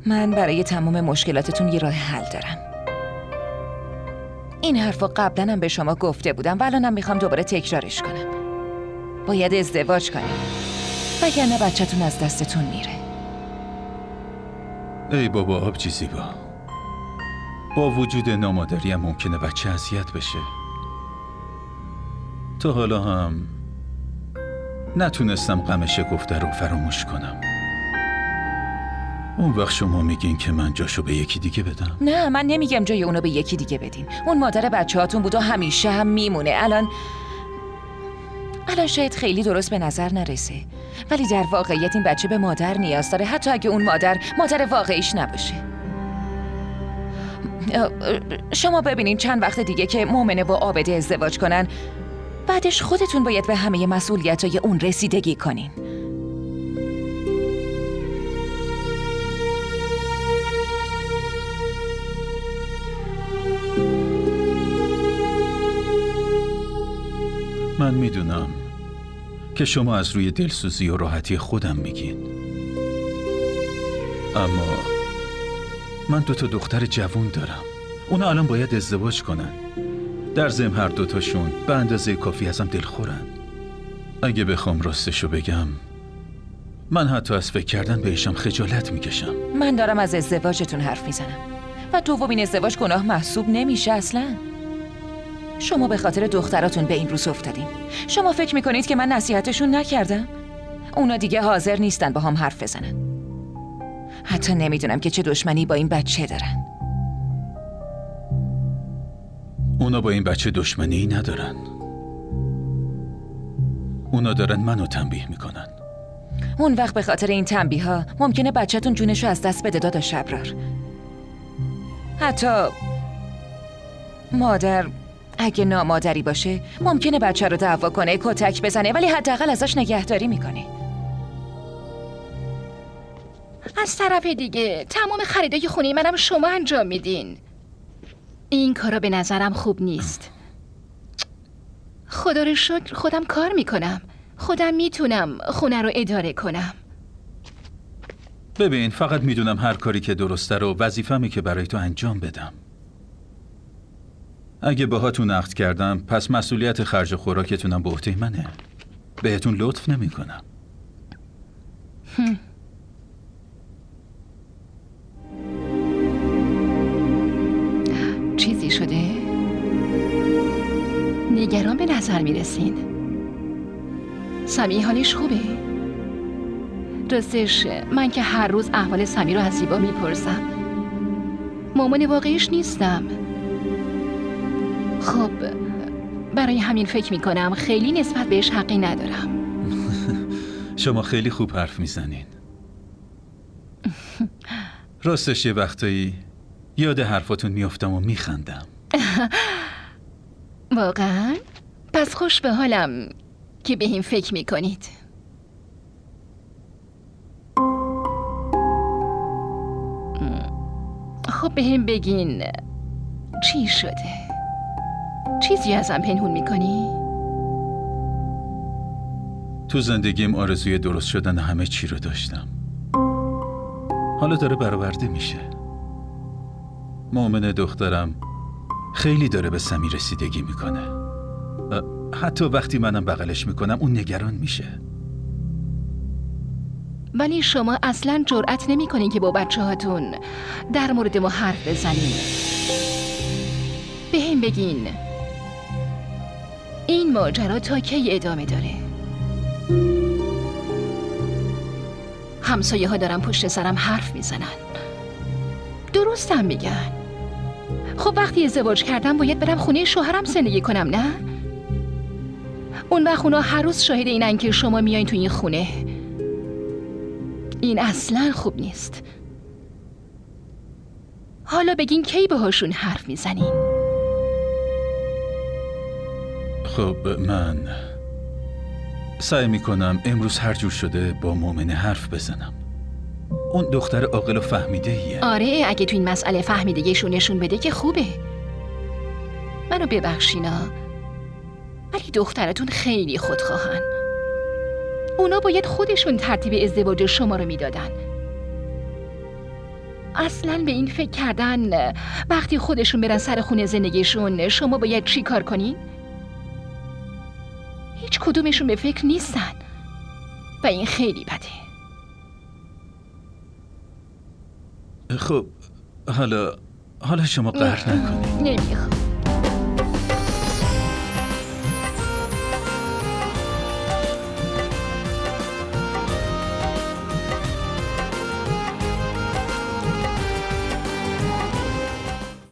من برای تمام مشکلاتتون یه راه حل دارم. این حرفو قبلا هم به شما گفته بودم و الانم میخوام دوباره تکرارش کنم. باید ازدواج کنیم وگرنه بچه‌تون از دستتون میره. ای بابا آبجی زیبا، با وجود نامادری هم ممکنه بچه اذیت بشه. تا حالا هم نتونستم غم شکفته رو فراموش کنم. اون وقت شما میگین که من جاشو به یکی دیگه بدم؟ نه، من نمیگم جای اونو به یکی دیگه بدین. اون مادر بچه‌هاتون بود و همیشه هم میمونه. الان شاید خیلی درست به نظر نرسه، ولی در واقعیت این بچه به مادر نیاز داره، حتی اگه اون مادر واقعیش نباشه. شما ببینین چند وقت دیگه که مومنه و عابده ازدواج کنن، بعدش خودتون باید به همه مسئولیت‌های اون رسیدگی کنین. من میدونم که شما از روی دلسوزی و راحتی خودم میگین، اما من 2 دختر جوون دارم. اونا الان باید ازدواج کنن. در ضمن هر 2تاشون به اندازه کافی ازم دلخورن. اگه بخوام راستشو بگم، من حتی از فکر کردن بهشم خجالت میکشم. من دارم از ازدواجتون حرف میزنم و دومین ازدواج گناه محسوب نمیشه اصلا. شما به خاطر دختراتون به این روز افتادین. شما فکر میکنید که من نصیحتشون نکردم؟ اونا دیگه حاضر نیستن با هم حرف بزنن. حتی نمیدونم که چه دشمنی با این بچه دارن. اونا با این بچه دشمنی ندارن. اونا دارن منو تنبیه میکنن. اون وقت به خاطر این تنبیه ها ممکنه بچه‌تون جونشو از دست بده دادا شبرار. حتی مادر اگه نامادری باشه ممکنه بچه رو دعوا کنه، کتک بزنه، ولی حداقل ازش نگهداری میکنه. از طرف دیگه تمام خریدای خونه منم شما انجام میدین. این کارا به نظرم خوب نیست. خدا رو شکر خودم کار میکنم. خودم میتونم خونه رو اداره کنم. ببین، فقط میدونم هر کاری که درسته رو وظیفه‌مه که برای تو انجام بدم. اگه باهاتون عقد کردم، پس مسئولیت خرج خوراکتونم به عهده منه. بهتون لطف نمی‌کنم. چیزی شده؟ نگران به نظر میرسین. سمی حالش خوبه؟ راستش من که هر روز احوال سمی رو از زیبا میپرسم. مامان واقعیش نیستم. خب برای همین فکر میکنم خیلی نسبت بهش حقی ندارم. شما خیلی خوب حرف میزنین. راستش یه وقتایی یاد حرفاتون میافتم و میخندم. واقعا؟ پس خوش به حالم که به این فکر میکنید. خب به هم بگین چی شده؟ چیزی ازم پنهون میکنی؟ تو زندگیم آرزوی درست شدن همه چی رو داشتم. حالا داره برآورده میشه. مومن دخترم خیلی داره به سمی رسیدگی میکنه. حتی وقتی منم بغلش میکنم اون نگران میشه. ولی شما اصلا جرأت نمیکنین که با بچه هاتون در مورد ما حرف بزنین. به هم بگین این ماجرا تا کی ادامه داره؟ همسایه ها دارن پشت سرم حرف میزنن. درستم میگن. خب وقتی ازدواج کردم باید برم خونه شوهرم زندگی کنم، نه؟ اون وقت اونا هر روز شاهد اینن که شما میایین تو این خونه. این اصلا خوب نیست. حالا بگین کی باهاشون حرف میزنین؟ خب من سعی میکنم امروز هر جور شده با مومنه حرف بزنم. اون دختر عاقل و فهمیده ایه. آره، اگه تو این مسئله فهمیدگیشون نشون بده که خوبه. منو ببخشینا، ولی دخترتون خیلی خودخواهن. اونا باید خودشون ترتیب ازدواج شما رو میدادن. اصلا به این فکر کردن وقتی خودشون برن سر خونه زندگیشون شما باید چی کار کنین؟ هیچ کدومشون به فکر نیستن و این خیلی بده. خب حالا شما قهر نکنید. نمیخوام.